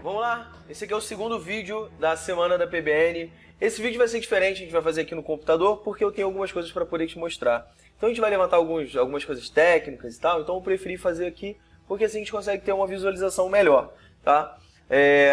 Vamos lá, esse aqui é o segundo vídeo da semana da PBN. Esse vídeo vai ser diferente, a gente vai fazer aqui no computador porque eu tenho algumas coisas para poder te mostrar. Então a gente vai levantar algumas coisas técnicas e tal, então eu preferi fazer aqui porque assim a gente consegue ter uma visualização melhor, tá?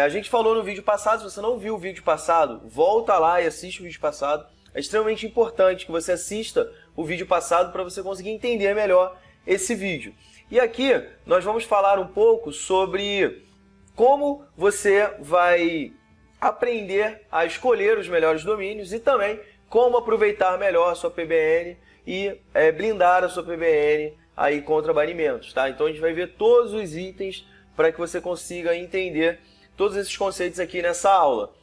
A gente falou no vídeo passado, se você não viu o vídeo passado, volta lá e assiste o vídeo passado. É extremamente importante que você assista o vídeo passado para você conseguir entender melhor esse vídeo. E aqui nós vamos falar um pouco sobre como você vai aprender a escolher os melhores domínios e também como aproveitar melhor a sua PBN e blindar a sua PBN aí contra banimentos, tá? Então a gente vai ver todos os itens para que você consiga entender todos esses conceitos aqui nessa aula.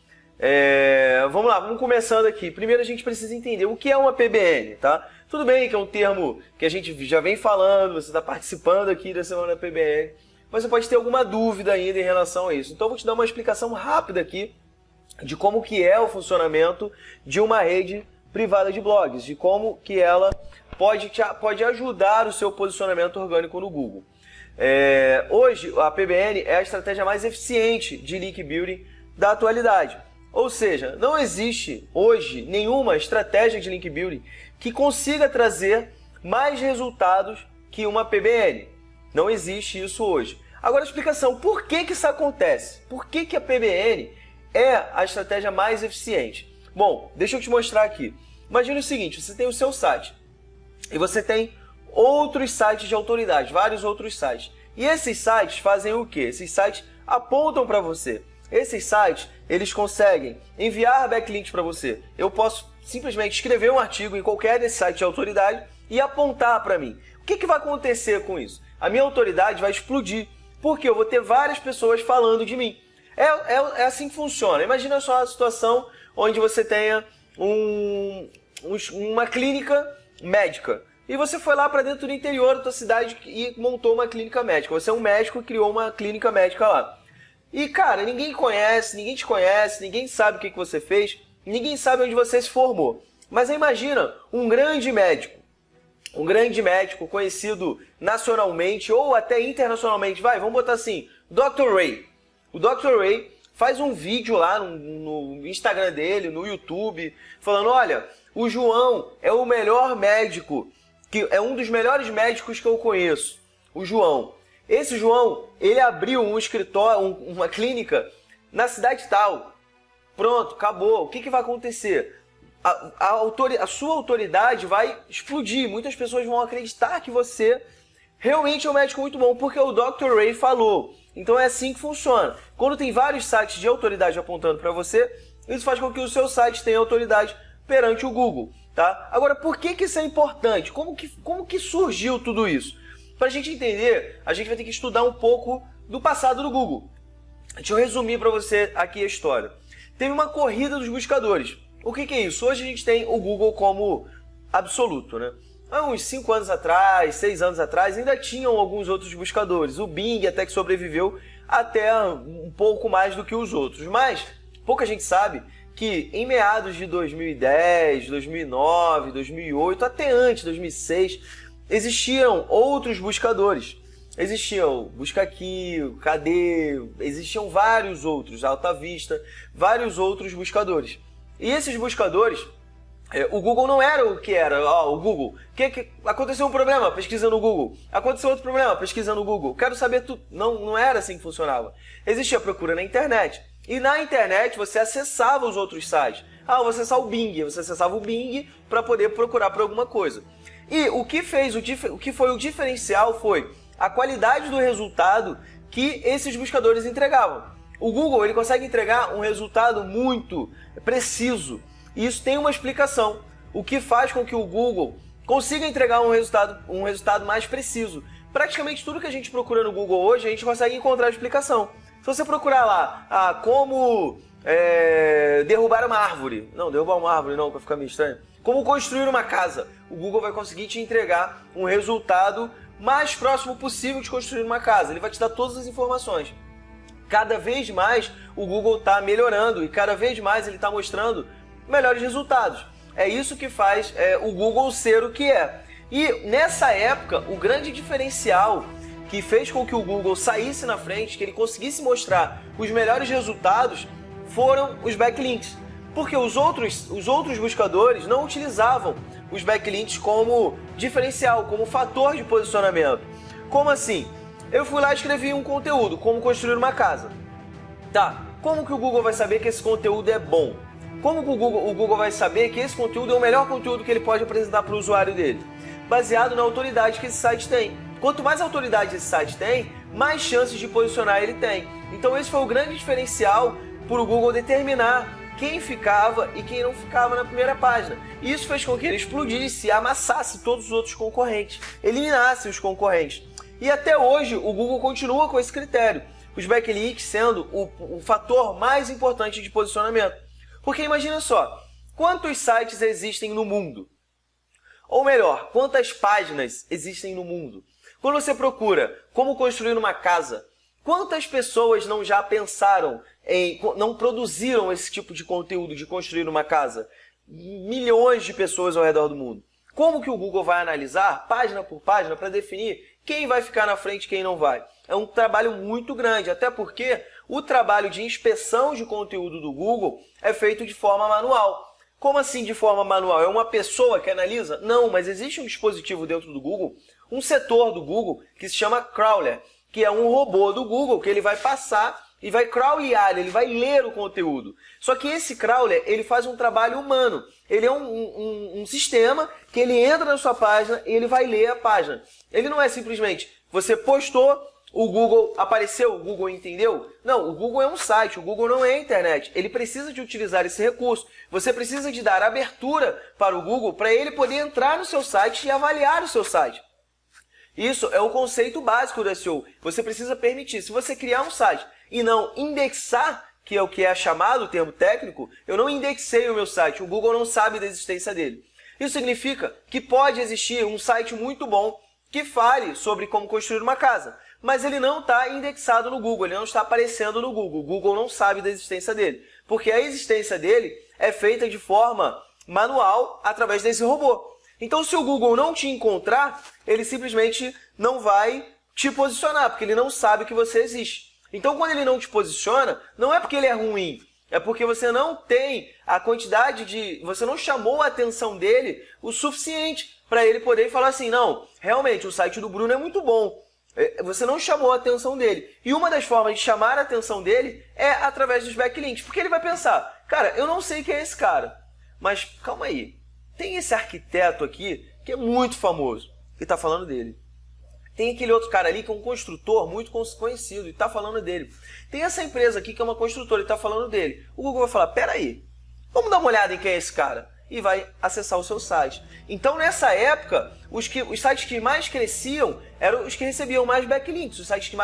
Vamos lá, vamos começando aqui. Primeiro a gente precisa entender o que é uma PBN, tá? Tudo bem que é um termo que a gente já vem falando, você está participando aqui da semana da PBN, mas você pode ter alguma dúvida ainda em relação a isso. Então eu vou te dar uma explicação rápida aqui de como que é o funcionamento de uma rede privada de blogs, de como que ela pode ajudar o seu posicionamento orgânico no Google. Hoje a PBN é a estratégia mais eficiente de link building da atualidade. Ou seja, não existe hoje nenhuma estratégia de link building que consiga trazer mais resultados que uma PBN. Não existe isso hoje. Agora a explicação, por que que isso acontece? Por que que a PBN é a estratégia mais eficiente? Bom, deixa eu te mostrar aqui. Imagine o seguinte, você tem o seu site e você tem outros sites de autoridade, vários outros sites. E esses sites fazem o quê? Esses sites apontam para você. Esses sites, eles conseguem enviar backlinks para você. Eu posso simplesmente escrever um artigo em qualquer desse site de autoridade e apontar para mim. O que que vai acontecer com isso? A minha autoridade vai explodir, porque eu vou ter várias pessoas falando de mim. É assim que funciona. Imagina só a situação onde você tenha uma clínica médica. E você foi lá para dentro do interior da tua cidade e montou uma clínica médica. Você é um médico e criou uma clínica médica lá. E, cara, ninguém conhece, ninguém te conhece, ninguém sabe o que você fez, ninguém sabe onde você se formou. Mas aí imagina um grande médico conhecido nacionalmente ou até internacionalmente. Vamos botar assim, Dr. Ray. O Dr. Ray faz um vídeo lá no Instagram dele, no YouTube, falando, olha, o João é o melhor médico, que é um dos melhores médicos que eu conheço, o João. Esse João, ele abriu um escritório, uma clínica na cidade tal. Pronto, acabou. O que que vai acontecer? A sua autoridade vai explodir. Muitas pessoas vão acreditar que você realmente é um médico muito bom, porque o Dr. Ray falou. Então é assim que funciona. Quando tem vários sites de autoridade apontando para você, isso faz com que o seu site tenha autoridade perante o Google, tá? Agora, por que que isso é importante? Como que surgiu tudo isso? Para a gente entender, a gente vai ter que estudar um pouco do passado do Google. Deixa eu resumir para você aqui a história. Teve uma corrida dos buscadores. O que que é isso? Hoje a gente tem o Google como absoluto, né? Há uns 5 anos atrás, 6 anos atrás, ainda tinham alguns outros buscadores. O Bing até que sobreviveu até um pouco mais do que os outros. Mas pouca gente sabe que em meados de 2010, 2009, 2008, até antes, 2006... existiam outros buscadores. Existiam Busca Aqui, KD, existiam vários outros, Alta Vista, vários outros buscadores. E esses buscadores, o Google não era o que era. O Google, aconteceu um problema, pesquisa no Google. Aconteceu outro problema, pesquisa no Google. Quero saber tudo. Não era assim que funcionava. Existia procura na internet. E na internet você acessava os outros sites. Eu vou acessar o Bing. Você acessava o Bing para poder procurar por alguma coisa. E o que foi o diferencial foi a qualidade do resultado que esses buscadores entregavam. O Google ele consegue entregar um resultado muito preciso. E isso tem uma explicação. O que faz com que o Google consiga entregar um resultado mais preciso. Praticamente tudo que a gente procura no Google hoje, a gente consegue encontrar a explicação. Se você procurar lá, como derrubar uma árvore. Não, derrubar uma árvore não, vai ficar meio estranho. Como construir uma casa. O Google vai conseguir te entregar um resultado mais próximo possível de construir uma casa. Ele vai te dar todas as informações. Cada vez mais o Google está melhorando e cada vez mais ele está mostrando melhores resultados. É isso que faz o Google ser o que é. E nessa época, o grande diferencial que fez com que o Google saísse na frente, que ele conseguisse mostrar os melhores resultados, foram os backlinks. Porque os outros buscadores não utilizavam os backlinks como diferencial, como fator de posicionamento. Como assim? Eu fui lá e escrevi um conteúdo, como construir uma casa. Tá, como que o Google vai saber que esse conteúdo é bom? Como que o Google vai saber que esse conteúdo é o melhor conteúdo que ele pode apresentar para o usuário dele? Baseado na autoridade que esse site tem. Quanto mais autoridade esse site tem, mais chances de posicionar ele tem. Então esse foi o grande diferencial para o Google determinar quem ficava e quem não ficava na primeira página. E isso fez com que ele explodisse, amassasse todos os outros concorrentes, eliminasse os concorrentes. E até hoje o Google continua com esse critério, os backlinks sendo o fator mais importante de posicionamento. Porque imagina só, quantos sites existem no mundo? Ou melhor, quantas páginas existem no mundo? Quando você procura como construir uma casa, quantas pessoas não já pensaram não produziram esse tipo de conteúdo de construir uma casa? Milhões de pessoas ao redor do mundo. Como que o Google vai analisar, página por página, para definir quem vai ficar na frente e quem não vai? É um trabalho muito grande, até porque o trabalho de inspeção de conteúdo do Google é feito de forma manual. Como assim de forma manual? É uma pessoa que analisa? Não, mas existe um dispositivo dentro do Google, um setor do Google que se chama Crawler, que é um robô do Google que ele vai passar e vai crawlear, ele vai ler o conteúdo. Só que esse crawler, ele faz um trabalho humano. Ele é um sistema que ele entra na sua página e ele vai ler a página. Ele não é simplesmente, você postou, o Google apareceu, o Google entendeu? Não, o Google é um site, o Google não é a internet. Ele precisa de utilizar esse recurso. Você precisa de dar abertura para o Google para ele poder entrar no seu site e avaliar o seu site. Isso é o conceito básico do SEO. Você precisa permitir. Se você criar um site e não indexar, que é o que é chamado o termo técnico, eu não indexei o meu site, o Google não sabe da existência dele. Isso significa que pode existir um site muito bom que fale sobre como construir uma casa, mas ele não está indexado no Google, ele não está aparecendo no Google. O Google não sabe da existência dele, porque a existência dele é feita de forma manual através desse robô. Então, se o Google não te encontrar, ele simplesmente não vai te posicionar, porque ele não sabe que você existe. Então, quando ele não te posiciona, não é porque ele é ruim, é porque você não tem a quantidade de... Você não chamou a atenção dele o suficiente para ele poder falar assim, não, realmente, o site do Bruno é muito bom. Você não chamou a atenção dele. E uma das formas de chamar a atenção dele é através dos backlinks. Porque ele vai pensar, cara, eu não sei quem é esse cara, mas calma aí. Tem esse arquiteto aqui que é muito famoso e está falando dele. Tem aquele outro cara ali que é um construtor muito conhecido e está falando dele. Tem essa empresa aqui que é uma construtora e está falando dele. O Google vai falar, peraí, vamos dar uma olhada em quem é esse cara. E vai acessar o seu site. Então, nessa época, os sites que mais cresciam eram os que recebiam mais backlinks. Os sites que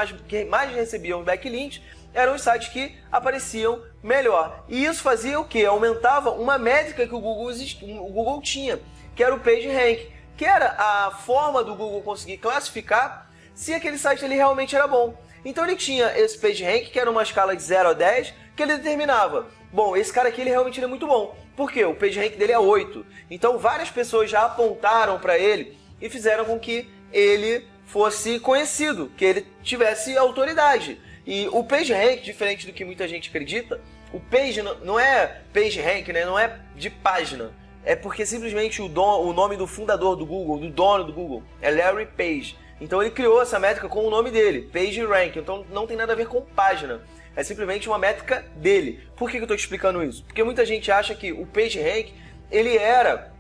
mais recebiam backlinks eram os sites que apareciam melhor. E isso fazia o quê? Aumentava uma métrica que o Google tinha, que era o PageRank, que era a forma do Google conseguir classificar se aquele site ele realmente era bom. Então ele tinha esse PageRank, que era uma escala de 0 a 10, que ele determinava, bom, esse cara aqui ele realmente é muito bom. Por quê? O PageRank dele é 8. Então várias pessoas já apontaram para ele e fizeram com que ele fosse conhecido, que ele tivesse autoridade. E o PageRank, diferente do que muita gente acredita, o Page não é PageRank, né? Não é de página. É porque simplesmente o nome do fundador do Google, do dono do Google, é Larry Page. Então ele criou essa métrica com o nome dele, PageRank. Então não tem nada a ver com página. É simplesmente uma métrica dele. Por que eu estou te explicando isso? Porque muita gente acha que o PageRank ele era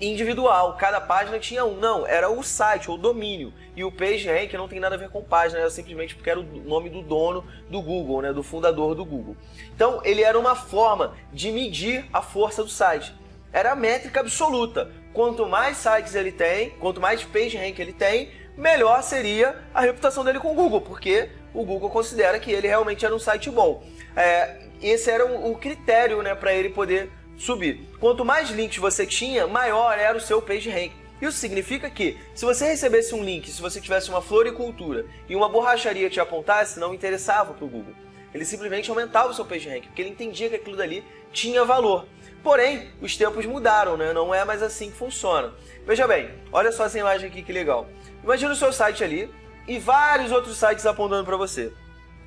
individual, cada página tinha um. Não, era o site, ou o domínio. E o PageRank não tem nada a ver com página, era simplesmente porque era o nome do dono do Google, né, do fundador do Google. Então, ele era uma forma de medir a força do site. Era a métrica absoluta. Quanto mais sites ele tem, quanto mais PageRank ele tem, melhor seria a reputação dele com o Google, porque o Google considera que ele realmente era um site bom. Esse era o critério, né, para ele poder subir. Quanto mais links você tinha, maior era o seu PageRank. Isso significa que, se você recebesse um link, se você tivesse uma floricultura e uma borracharia te apontasse, não interessava para o Google. Ele simplesmente aumentava o seu PageRank, porque ele entendia que aquilo dali tinha valor. Porém, os tempos mudaram, né? Não é mais assim que funciona. Veja bem, olha só essa imagem aqui que legal. Imagina o seu site ali e vários outros sites apontando para você.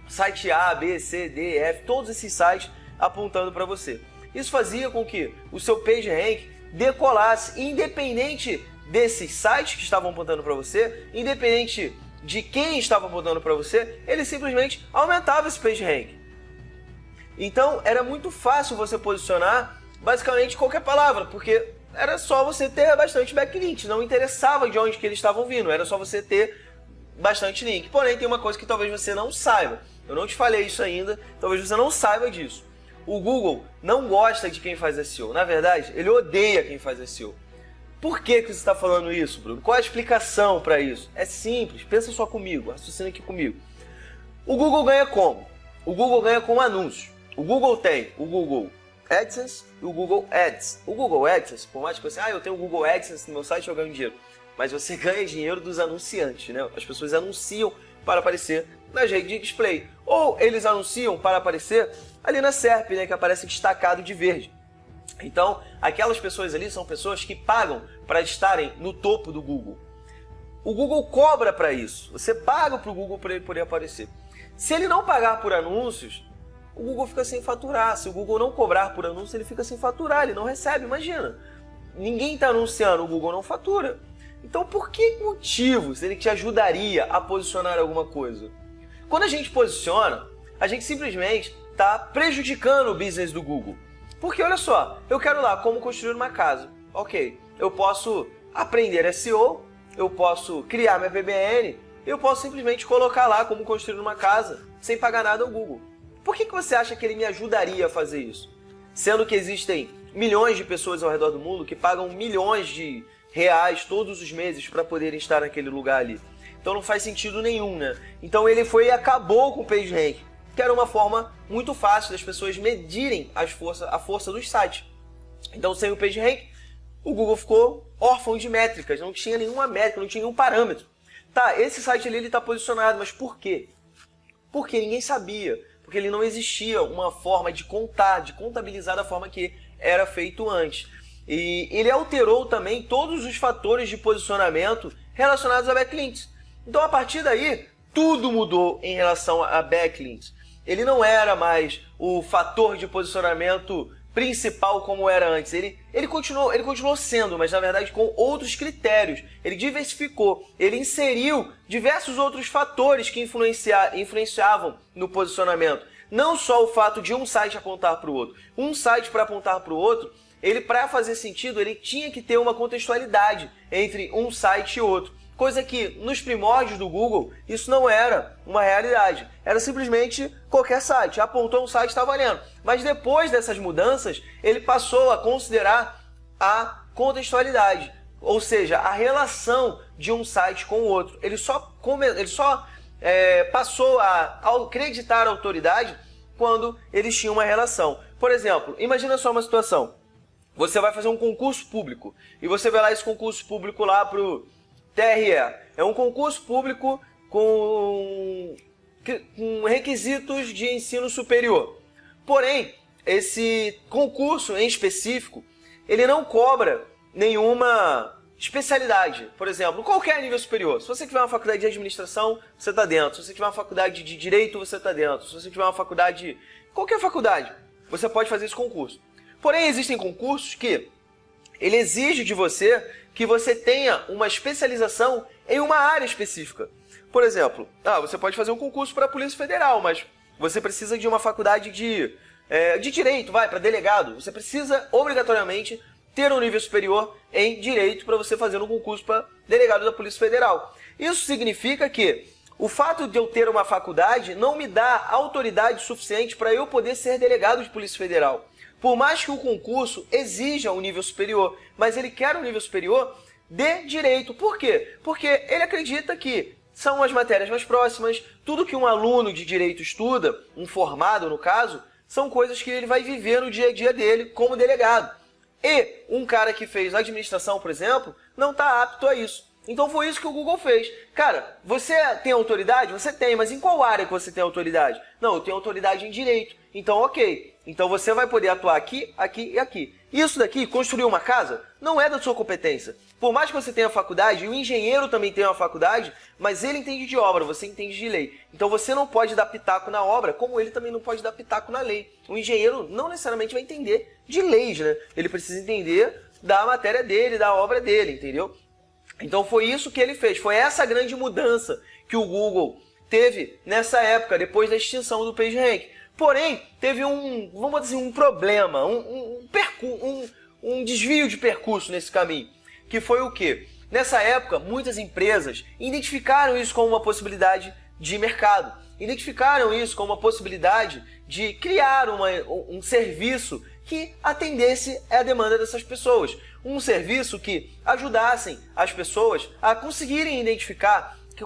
Site A, B, C, D, F, todos esses sites apontando para você. Isso fazia com que o seu PageRank decolasse, independente desses sites que estavam apontando para você, independente de quem estava apontando para você, ele simplesmente aumentava esse PageRank. Então era muito fácil você posicionar basicamente qualquer palavra, porque era só você ter bastante backlink, não interessava de onde que eles estavam vindo, era só você ter bastante link. Porém, tem uma coisa que talvez você não saiba, eu não te falei isso ainda, talvez você não saiba disso. O Google não gosta de quem faz SEO, na verdade, ele odeia quem faz SEO. Por que você está falando isso, Bruno? Qual a explicação para isso? É simples, pensa só comigo, raciocina aqui comigo. O Google ganha como? O Google ganha com anúncios. O Google tem o Google AdSense e o Google Ads. O Google AdSense, por mais que você, eu tenho o Google AdSense no meu site, eu ganho dinheiro. Mas você ganha dinheiro dos anunciantes, né? As pessoas anunciam para aparecer nas redes de display. Ou eles anunciam para aparecer ali na SERP, né? Que aparece destacado de verde. Então, aquelas pessoas ali são pessoas que pagam para estarem no topo do Google. O Google cobra para isso. Você paga para o Google para ele poder aparecer. Se ele não pagar por anúncios, o Google fica sem faturar. Se o Google não cobrar por anúncios, ele fica sem faturar, ele não recebe. Imagina, ninguém está anunciando, o Google não fatura. Então, por que motivos ele te ajudaria a posicionar alguma coisa? Quando a gente posiciona, a gente simplesmente está prejudicando o business do Google. Porque olha só, eu quero lá como construir uma casa. Ok, eu posso aprender SEO, eu posso criar minha PBN, eu posso simplesmente colocar lá como construir uma casa sem pagar nada ao Google. Por que você acha que ele me ajudaria a fazer isso? Sendo que existem milhões de pessoas ao redor do mundo que pagam milhões de reais todos os meses para poderem estar naquele lugar ali. Então não faz sentido nenhum, né? Então ele foi e acabou com o PageRank, que era uma forma muito fácil das pessoas medirem a força dos sites. Então sem o PageRank, o Google ficou órfão de métricas, não tinha nenhuma métrica, não tinha nenhum parâmetro. Tá, esse site ali está posicionado, mas por quê? Porque ninguém sabia, porque ele não existia uma forma de contar, de contabilizar da forma que era feito antes. E ele alterou também todos os fatores de posicionamento relacionados a backlinks. Então a partir daí, tudo mudou em relação a backlinks. Ele não era mais o fator de posicionamento principal como era antes. Ele continuou sendo, mas na verdade com outros critérios. Ele diversificou, ele inseriu diversos outros fatores que influenciavam no posicionamento. Não só o fato de um site apontar para o outro. Um site para apontar para o outro, para fazer sentido, ele tinha que ter uma contextualidade entre um site e outro. Coisa que, nos primórdios do Google, isso não era uma realidade. Era simplesmente qualquer site. Apontou um site, está valendo. Mas depois dessas mudanças, ele passou a considerar a contextualidade. Ou seja, a relação de um site com o outro. Ele só passou a acreditar a autoridade quando eles tinham uma relação. Por exemplo, imagina só uma situação. Você vai fazer um concurso público. E você vai lá esse concurso público lá para o TRE. É um concurso público com requisitos de ensino superior. Porém, esse concurso em específico, ele não cobra nenhuma especialidade. Por exemplo, qualquer nível superior. Se você tiver uma faculdade de administração, você está dentro. Se você tiver uma faculdade de direito, você está dentro. Se você tiver uma faculdade, qualquer faculdade, você pode fazer esse concurso. Porém, existem concursos que ele exige de você que você tenha uma especialização em uma área específica. Por exemplo, você pode fazer um concurso para a Polícia Federal, mas você precisa de uma faculdade de direito, para delegado. Você precisa, obrigatoriamente, ter um nível superior em direito para você fazer um concurso para delegado da Polícia Federal. Isso significa que o fato de eu ter uma faculdade não me dá autoridade suficiente para eu poder ser delegado de Polícia Federal. Por mais que o concurso exija um nível superior, mas ele quer um nível superior de direito. Por quê? Porque ele acredita que são as matérias mais próximas, tudo que um aluno de direito estuda, um formado no caso, são coisas que ele vai viver no dia a dia dele como delegado. E um cara que fez administração, por exemplo, não está apto a isso. Então foi isso que o Google fez. Cara, você tem autoridade? Você tem, mas em qual área que você tem autoridade? Não, eu tenho autoridade em direito. Então, ok. Então você vai poder atuar aqui, aqui e aqui. Isso daqui, construir uma casa, não é da sua competência. Por mais que você tenha faculdade, e o engenheiro também tem uma faculdade, mas ele entende de obra, você entende de lei. Então você não pode dar pitaco na obra, como ele também não pode dar pitaco na lei. O engenheiro não necessariamente vai entender de leis, né? Ele precisa entender da matéria dele, da obra dele, entendeu? Então foi isso que ele fez, foi essa grande mudança que o Google teve nessa época, depois da extinção do PageRank. Porém, teve vamos dizer, um problema, um desvio de percurso nesse caminho, que foi o quê? Nessa época, muitas empresas identificaram isso como uma possibilidade de mercado, identificaram isso como uma possibilidade de criar um serviço que atendesse à demanda dessas pessoas. Um serviço que ajudassem as pessoas a conseguirem identificar, que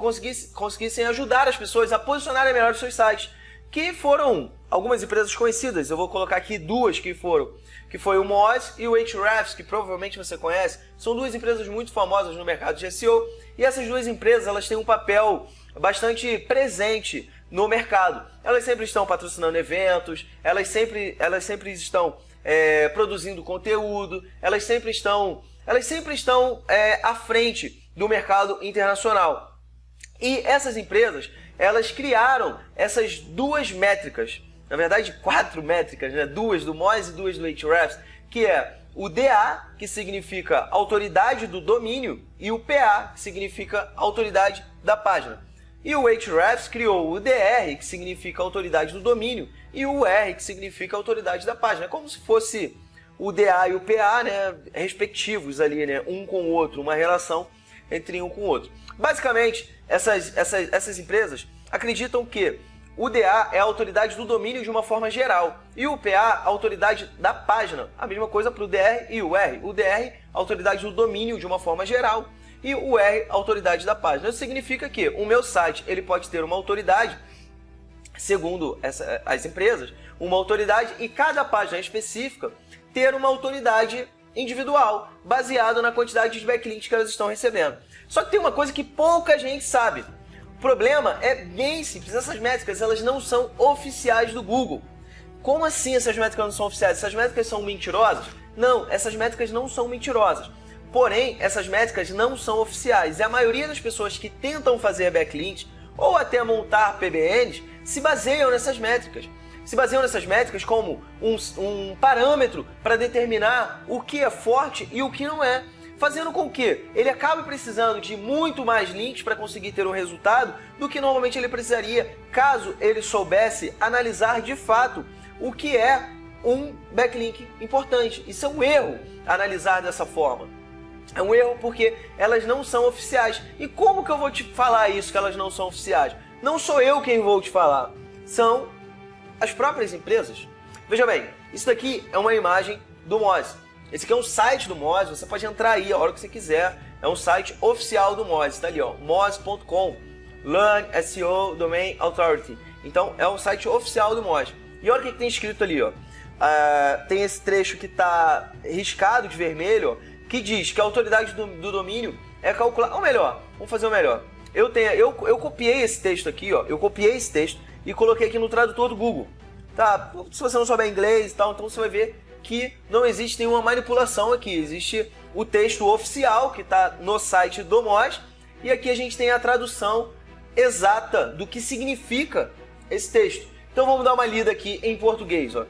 conseguissem ajudar as pessoas a posicionarem melhor os seus sites, que foram algumas empresas conhecidas. Eu vou colocar aqui duas que foi o Moz e o Ahrefs, que provavelmente você conhece. São duas empresas muito famosas no mercado de SEO, e essas duas empresas elas têm um papel bastante presente no mercado. Elas sempre estão patrocinando eventos, elas sempre estão produzindo conteúdo, elas sempre estão à frente do mercado internacional. E essas empresas, elas criaram essas duas métricas, na verdade 4 métricas, né? 2 do Moz e 2 do Ahrefs, que é o DA, que significa autoridade do domínio, e o PA, que significa autoridade da página. E o Ahrefs criou o DR, que significa autoridade do domínio, e o R, que significa autoridade da página. É como se fosse o DA e o PA, né, respectivos ali, né, um com o outro, uma relação entre um com o outro. Basicamente, essas empresas acreditam que o DA é a autoridade do domínio de uma forma geral, e o PA, a autoridade da página. A mesma coisa para o DR e o R. O DR, a autoridade do domínio de uma forma geral, e o R, a autoridade da página. Isso significa que o meu site ele pode ter uma autoridade, segundo as empresas, uma autoridade, e cada página específica ter uma autoridade individual, baseado na quantidade de backlinks que elas estão recebendo. Só que tem uma coisa que pouca gente sabe. O problema é bem simples. Essas métricas elas não são oficiais do Google. Como assim essas métricas não são oficiais? Essas métricas são mentirosas? Não, essas métricas não são mentirosas. Porém, essas métricas não são oficiais. E a maioria das pessoas que tentam fazer backlinks ou até montar PBNs se baseiam nessas métricas. Se baseiam nessas métricas como um parâmetro para determinar o que é forte e o que não é, fazendo com que ele acabe precisando de muito mais links para conseguir ter um resultado do que normalmente ele precisaria caso ele soubesse analisar de fato o que é um backlink importante. Isso é um erro, analisar dessa forma. É um erro porque elas não são oficiais. E como que eu vou te falar isso, que elas não são oficiais? Não sou eu quem vou te falar, são as próprias empresas. Veja bem, isso daqui é uma imagem do Moz. Esse aqui é um site do Moz, você pode entrar aí a hora que você quiser. É um site oficial do Moz, está ali, ó, moz.com, Learn SEO Domain Authority. Então é um site oficial do Moz. E olha o que tem escrito ali, ó. Tem esse trecho que está riscado de vermelho, ó, que diz que a autoridade do domínio é calculada. Ou melhor, vamos fazer o melhor. Eu copiei esse texto aqui, ó. Eu copiei esse texto e coloquei aqui no tradutor do Google. Tá? Se você não souber inglês e tal, então você vai ver que não existe nenhuma manipulação aqui. Existe o texto oficial que está no site do Moz, e aqui a gente tem a tradução exata do que significa esse texto. Então vamos dar uma lida aqui em português, ó.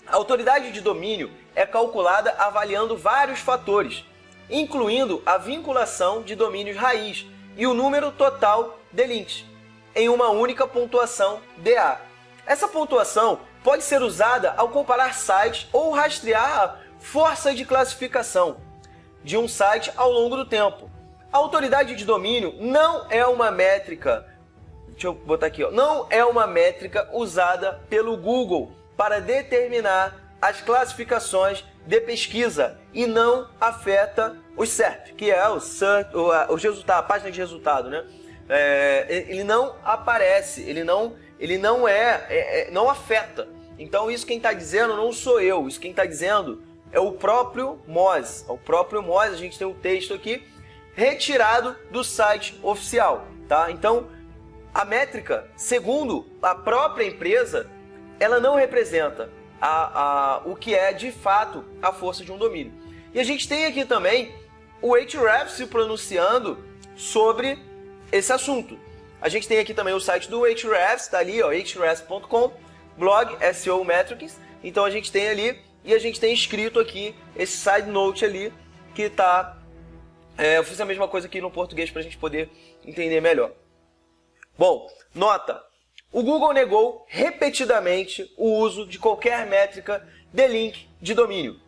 A autoridade de domínio é calculada avaliando vários fatores, incluindo a vinculação de domínios raiz e o número total de links, em uma única pontuação DA. Essa pontuação pode ser usada ao comparar sites ou rastrear a força de classificação de um site ao longo do tempo. A autoridade de domínio não é uma métrica, deixa eu botar aqui, ó, não é uma métrica usada pelo Google para determinar as classificações de pesquisa e não afeta o SERP, que é o resultado, a página de resultado, né? Ele não aparece, ele não afeta. Então isso quem está dizendo não sou eu, isso quem está dizendo é o próprio Moz. O próprio Moz, a gente tem um texto aqui retirado do site oficial, tá? Então, a métrica, segundo a própria empresa, ela não representa o que é de fato a força de um domínio. E a gente tem aqui também o Ahrefs se pronunciando sobre esse assunto. A gente tem aqui também o site do Ahrefs, está ali, ó, ahrefs.com, blog SEO Metrics. Então a gente tem ali, e a gente tem escrito aqui esse side note ali, que está... eu fiz a mesma coisa aqui no português para a gente poder entender melhor. Bom, nota. O Google negou repetidamente o uso de qualquer métrica de link de domínio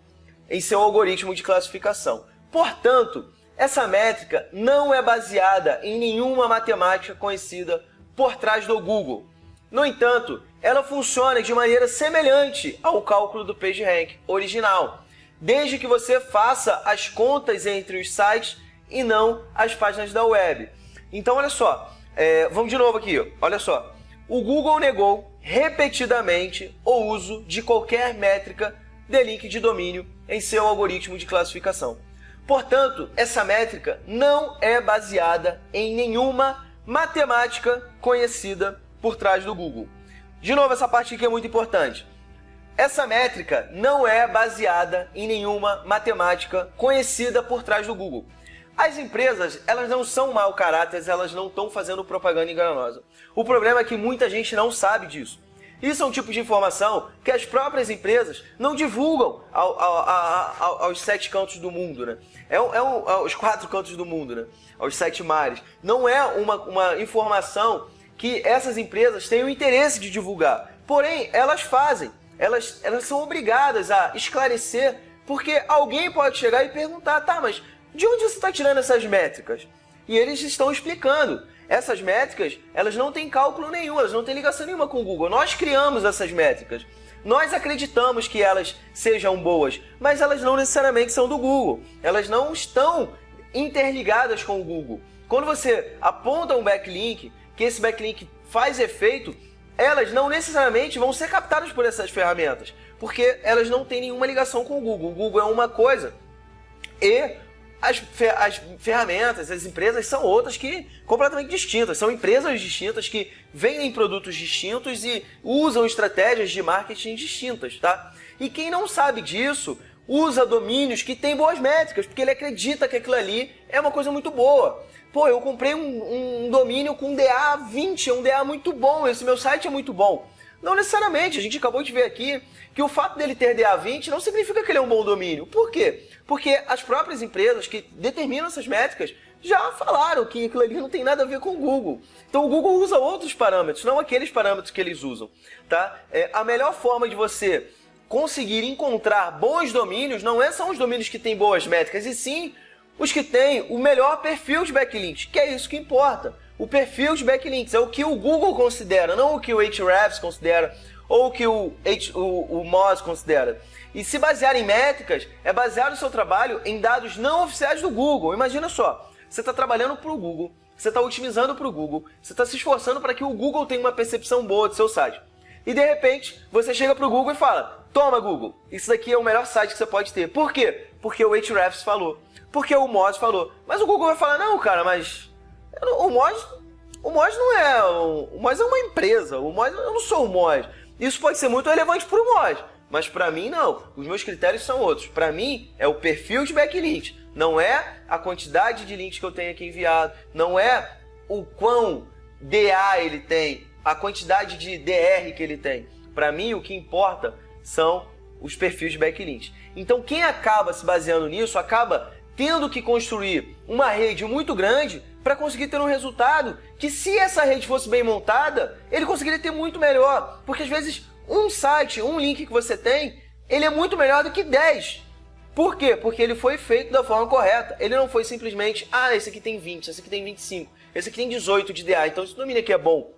em seu algoritmo de classificação. Portanto, essa métrica não é baseada em nenhuma matemática conhecida por trás do Google. No entanto, ela funciona de maneira semelhante ao cálculo do PageRank original, desde que você faça as contas entre os sites e não as páginas da web. Então, olha só, vamos de novo aqui, olha só. O Google negou repetidamente o uso de qualquer métrica de link de domínio em seu algoritmo de classificação. Portanto, essa métrica não é baseada em nenhuma matemática conhecida por trás do Google. De novo, essa parte aqui é muito importante. Essa métrica não é baseada em nenhuma matemática conhecida por trás do Google. As empresas, elas não são mau caráter, elas não estão fazendo propaganda enganosa. O problema é que muita gente não sabe disso. Isso é um tipo de informação que as próprias empresas não divulgam aos 7 cantos do mundo, né? Aos 4 cantos do mundo, né? Aos 7 mares. Não é uma informação que essas empresas têm o interesse de divulgar. Porém, elas fazem. Elas são obrigadas a esclarecer, porque alguém pode chegar e perguntar, tá, mas de onde você está tirando essas métricas? E eles estão explicando. Essas métricas, elas não têm cálculo nenhum, elas não têm ligação nenhuma com o Google. Nós criamos essas métricas. Nós acreditamos que elas sejam boas, mas elas não necessariamente são do Google. Elas não estão interligadas com o Google. Quando você aponta um backlink, que esse backlink faz efeito, elas não necessariamente vão ser captadas por essas ferramentas, porque elas não têm nenhuma ligação com o Google. O Google é uma coisa e as ferramentas, as empresas são outras que completamente distintas. São empresas distintas que vendem produtos distintos e usam estratégias de marketing distintas, tá? E quem não sabe disso usa domínios que têm boas métricas, porque ele acredita que aquilo ali é uma coisa muito boa. Pô, eu comprei um domínio com DA 20, é um DA muito bom, esse meu site é muito bom. Não necessariamente, a gente acabou de ver aqui que o fato dele ter DA 20 não significa que ele é um bom domínio. Por quê? Porque as próprias empresas que determinam essas métricas já falaram que aquilo ali não tem nada a ver com o Google. Então o Google usa outros parâmetros, não aqueles parâmetros que eles usam, tá? A melhor forma de você conseguir encontrar bons domínios não são os domínios que têm boas métricas, e sim os que têm o melhor perfil de backlinks, que é isso que importa. O perfil de backlinks é o que o Google considera, não o que o Ahrefs considera ou o que o Moz considera. E se basear em métricas, é basear o seu trabalho em dados não oficiais do Google. Imagina só, você está trabalhando para o Google, você está otimizando para o Google, você está se esforçando para que o Google tenha uma percepção boa do seu site. E de repente, você chega para o Google e fala, toma Google, isso daqui é o melhor site que você pode ter. Por quê? Porque o Ahrefs falou, porque o Moz falou. Mas o Google vai falar, não cara, mas o Moz não é, o Moz é uma empresa, eu não sou o Moz. Isso pode ser muito relevante para o Moz, mas para mim não, os meus critérios são outros. Para mim é o perfil de backlinks, não é a quantidade de links que eu tenho aqui enviado, não é o quão DA ele tem, a quantidade de DR que ele tem. Para mim o que importa são os perfis de backlinks. Então quem acaba se baseando nisso acaba tendo que construir uma rede muito grande para conseguir ter um resultado que, se essa rede fosse bem montada, ele conseguiria ter muito melhor. Porque às vezes um site, um link que você tem, ele é muito melhor do que 10. Por quê? Porque ele foi feito da forma correta. Ele não foi simplesmente, esse aqui tem 20, esse aqui tem 25, esse aqui tem 18 de DA, então esse domínio aqui é bom.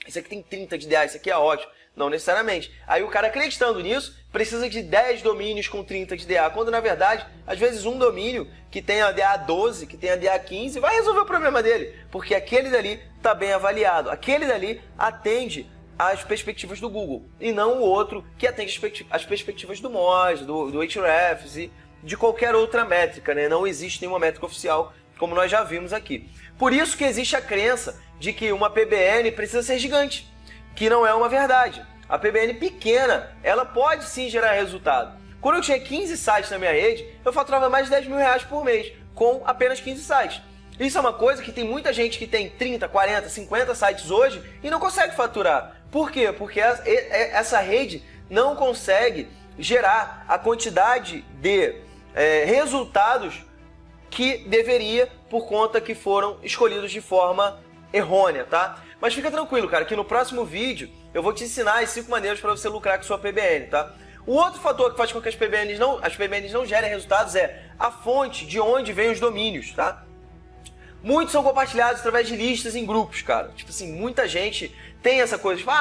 Esse aqui tem 30 de DA, esse aqui é ótimo. Não necessariamente. Aí o cara, acreditando nisso, precisa de 10 domínios com 30 de DA, quando na verdade, às vezes um domínio que tem a DA 12, que tem a DA 15, vai resolver o problema dele, porque aquele dali está bem avaliado, aquele dali atende às perspectivas do Google, e não o outro que atende às perspectivas do Moz, do Ahrefs e de qualquer outra métrica, né? Não existe nenhuma métrica oficial como nós já vimos aqui. Por isso que existe a crença de que uma PBN precisa ser gigante, que não é uma verdade. A PBN pequena, ela pode sim gerar resultado. Quando eu tinha 15 sites na minha rede, eu faturava mais de 10 mil reais por mês, com apenas 15 sites. Isso é uma coisa que tem muita gente que tem 30, 40, 50 sites hoje e não consegue faturar. Por quê? Porque essa rede não consegue gerar a quantidade de resultados que deveria, por conta que foram escolhidos de forma errônea, tá? Mas fica tranquilo, cara, que no próximo vídeo eu vou te ensinar as 5 maneiras para você lucrar com sua PBN, tá? O outro fator que faz com que as PBNs não gerem resultados é a fonte de onde vêm os domínios, tá? Muitos são compartilhados através de listas em grupos, cara. Tipo assim, muita gente tem essa coisa, tipo,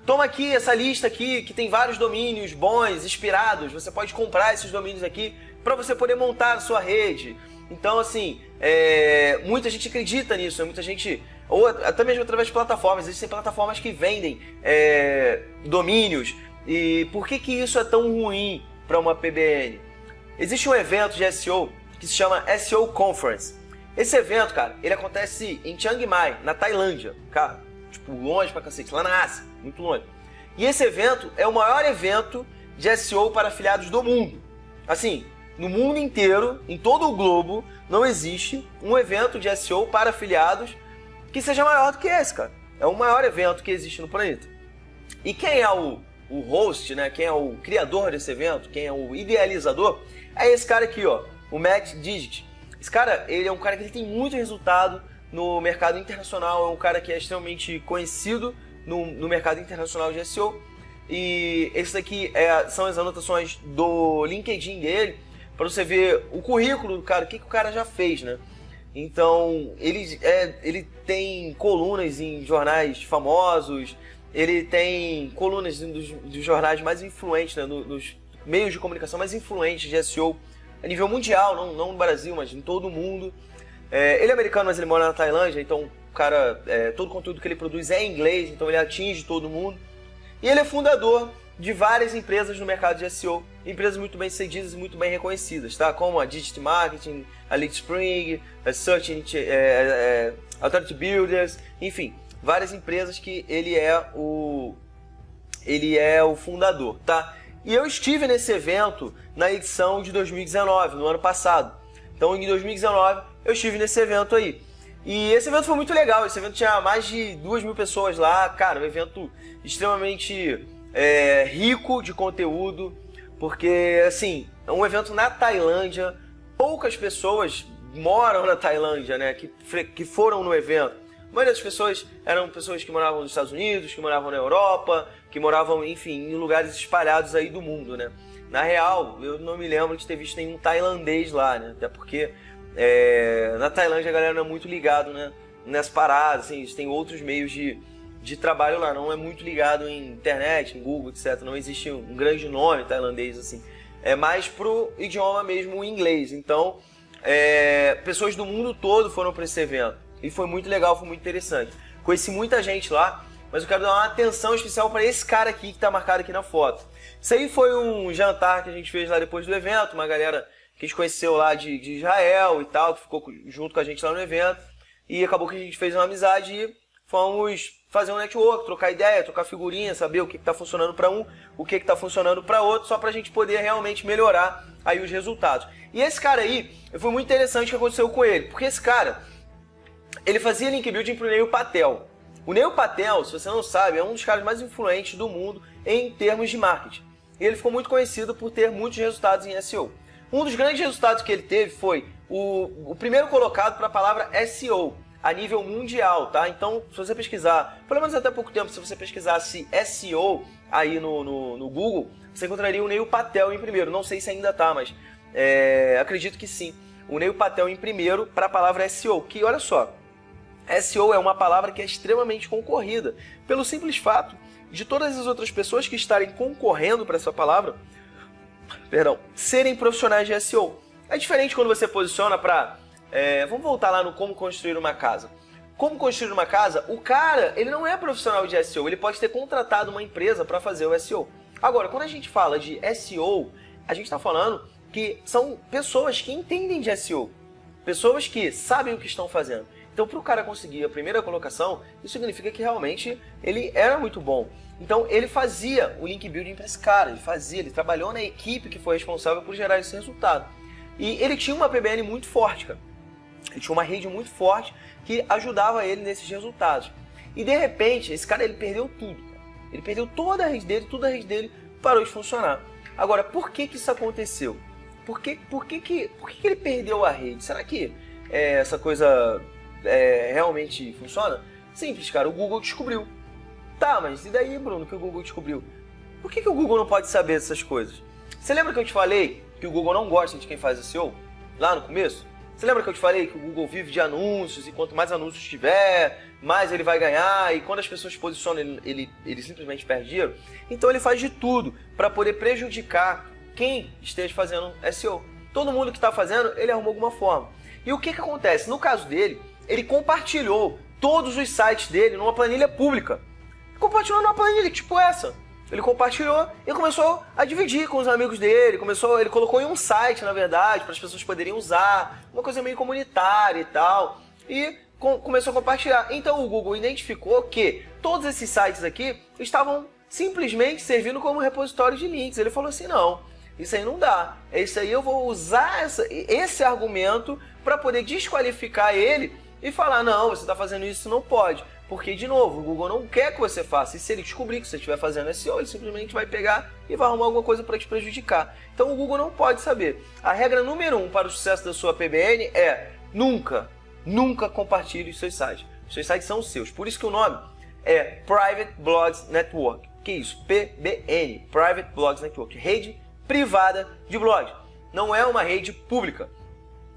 toma aqui essa lista aqui, que tem vários domínios bons, inspirados, você pode comprar esses domínios aqui para você poder montar a sua rede. Então, assim, muita gente acredita nisso, muita gente, ou até mesmo através de plataformas, existem plataformas que vendem domínios. E por que isso é tão ruim para uma PBN? Existe um evento de SEO que se chama SEO Conference. Esse evento, cara, ele acontece em Chiang Mai, na Tailândia, cara, tipo, longe pra cacete, lá na Ásia, muito longe. E esse evento é o maior evento de SEO para afiliados do mundo. Assim, no mundo inteiro, em todo o globo, não existe um evento de SEO para afiliados que seja maior do que esse, cara. É o maior evento que existe no planeta. E quem é o host, né? Quem é o criador desse evento, quem é o idealizador, é esse cara aqui, ó, o Matt Digit. Esse cara, ele é um cara que ele tem muito resultado no mercado internacional, é um cara que é extremamente conhecido no mercado internacional de SEO. E esse daqui são as anotações do LinkedIn dele, para você ver o currículo do cara, o que o cara já fez, né? Então, ele tem colunas em jornais famosos, ele tem colunas dos jornais mais influentes, né? Nos meios de comunicação mais influentes de SEO a nível mundial, não no Brasil, mas em todo o mundo. Ele é americano, mas ele mora na Tailândia, então o cara, todo o conteúdo que ele produz é em inglês, então ele atinge todo mundo. E ele é fundador de várias empresas no mercado de SEO, empresas muito bem sucedidas e muito bem reconhecidas, tá? Como a Digit Marketing, a Lead Spring, a Search Authority Builders, enfim, várias empresas que ele é o fundador, tá? E eu estive nesse evento na edição de 2019, no ano passado. Então, em 2019, eu estive nesse evento aí. E esse evento foi muito legal. Esse evento tinha mais de 2.000 pessoas lá. Cara, um evento extremamente rico de conteúdo. Porque, assim, é um evento na Tailândia. Poucas pessoas moram na Tailândia, né? Que foram no evento. A maioria das pessoas eram pessoas que moravam nos Estados Unidos, que moravam na Europa, que moravam, enfim, em lugares espalhados aí do mundo, né? Na real, eu não me lembro de ter visto nenhum tailandês lá, né? Até porque na Tailândia a galera não é muito ligado, né, nas paradas, assim, eles têm outros meios de trabalho lá, não é muito ligado em internet, em Google, etc. Não existe um grande nome tailandês, assim. É mais pro idioma mesmo, o inglês. Então, pessoas do mundo todo foram para esse evento. E foi muito legal, foi muito interessante. Conheci muita gente lá, mas eu quero dar uma atenção especial para esse cara aqui que está marcado aqui na foto. Isso aí foi um jantar que a gente fez lá depois do evento, uma galera que a gente conheceu lá de Israel e tal, que ficou junto com a gente lá no evento. E acabou que a gente fez uma amizade e fomos fazer um network, trocar ideia, trocar figurinha, saber o que está funcionando para um, o que está funcionando para outro, só para a gente poder realmente melhorar aí os resultados. E esse cara aí, foi muito interessante o que aconteceu com ele, porque esse cara, ele fazia link building para o Neil Patel. O Neil Patel, se você não sabe, é um dos caras mais influentes do mundo em termos de marketing. E ele ficou muito conhecido por ter muitos resultados em SEO. Um dos grandes resultados que ele teve foi o primeiro colocado para a palavra SEO a nível mundial, tá? Então, se você pesquisar, pelo menos até pouco tempo, se você pesquisasse SEO aí no Google, você encontraria o Neil Patel em primeiro. Não sei se ainda tá, mas acredito que sim. O Neil Patel em primeiro para a palavra SEO, que olha só, SEO é uma palavra que é extremamente concorrida, pelo simples fato de todas as outras pessoas que estarem concorrendo para essa palavra, serem profissionais de SEO. É diferente quando você posiciona para... vamos voltar lá no como construir uma casa. Como construir uma casa, o cara, ele não é profissional de SEO, ele pode ter contratado uma empresa para fazer o SEO. Agora, quando a gente fala de SEO, a gente está falando que são pessoas que entendem de SEO. pessoas que sabem o que estão fazendo. Então, para o cara conseguir a primeira colocação, isso significa que realmente ele era muito bom. Então, ele fazia o link building para esse cara, ele trabalhou na equipe que foi responsável por gerar esse resultado. E ele tinha uma PBN muito forte, cara. Ele tinha uma rede muito forte que ajudava ele nesses resultados. E de repente, esse cara ele perdeu tudo, cara. Ele perdeu toda a rede dele, toda a rede dele parou de funcionar. Agora, por que isso aconteceu? Por que ele perdeu a rede? Será que essa coisa realmente funciona? Simples, cara, o Google descobriu. Tá, mas e daí, Bruno, que o Google descobriu? Por que o Google não pode saber dessas coisas? Você lembra que eu te falei que o Google não gosta de quem faz SEO? Lá no começo? Você lembra que eu te falei que o Google vive de anúncios e quanto mais anúncios tiver, mais ele vai ganhar, e quando as pessoas se posicionam, ele simplesmente perde dinheiro? Então ele faz de tudo para poder prejudicar quem esteja fazendo SEO. Todo mundo que está fazendo, ele arrumou alguma forma. E o que acontece? No caso dele, ele compartilhou todos os sites dele numa planilha pública. Compartilhou numa planilha tipo essa. Ele compartilhou e começou a dividir com os amigos dele. Ele colocou em um site, na verdade, para as pessoas poderem usar. Uma coisa meio comunitária e tal. E começou a compartilhar. Então o Google identificou que todos esses sites aqui estavam simplesmente servindo como repositório de links. Ele falou assim, não, isso aí não dá. Isso aí eu vou usar esse argumento para poder desqualificar ele e falar, não, você está fazendo isso, não pode. Porque, de novo, o Google não quer que você faça. E se ele descobrir que você estiver fazendo SEO, ele simplesmente vai pegar e vai arrumar alguma coisa para te prejudicar. Então o Google não pode saber. A regra número 1 para o sucesso da sua PBN é nunca compartilhe os seus sites. Os seus sites são os seus. Por isso que o nome é Private Blogs Network. Que isso? PBN, Private Blogs Network. Rede privada de blogs. Não é uma rede pública.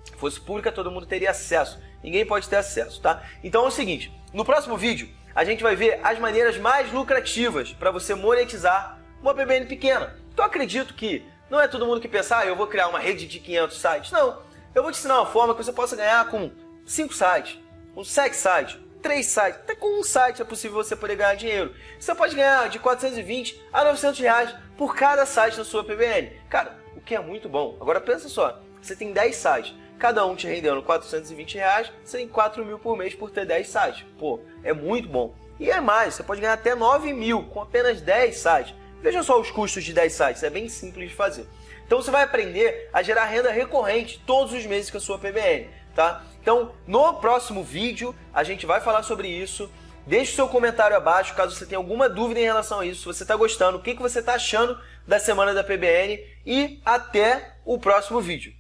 Se fosse pública, todo mundo teria acesso. Ninguém pode ter acesso, tá? Então é o seguinte, no próximo vídeo, a gente vai ver as maneiras mais lucrativas para você monetizar uma PBN pequena. Então eu acredito que não é todo mundo que pensa, eu vou criar uma rede de 500 sites. Não, eu vou te ensinar uma forma que você possa ganhar com 5 sites, com 7 sites, 3 sites, até com um site é possível você poder ganhar dinheiro. Você pode ganhar de 420 a 900 reais por cada site na sua PBN. Cara, o que é muito bom. Agora pensa só, você tem 10 sites. Cada um te rendendo 420 reais, você tem 4 mil por mês por ter 10 sites. Pô, é muito bom. E é mais, você pode ganhar até 9 mil com apenas 10 sites. Veja só os custos de 10 sites, é bem simples de fazer. Então você vai aprender a gerar renda recorrente todos os meses com a sua PBN, tá? Então, no próximo vídeo, a gente vai falar sobre isso. Deixe o seu comentário abaixo, caso você tenha alguma dúvida em relação a isso. Se você está gostando, o que você está achando da semana da PBN. E até o próximo vídeo.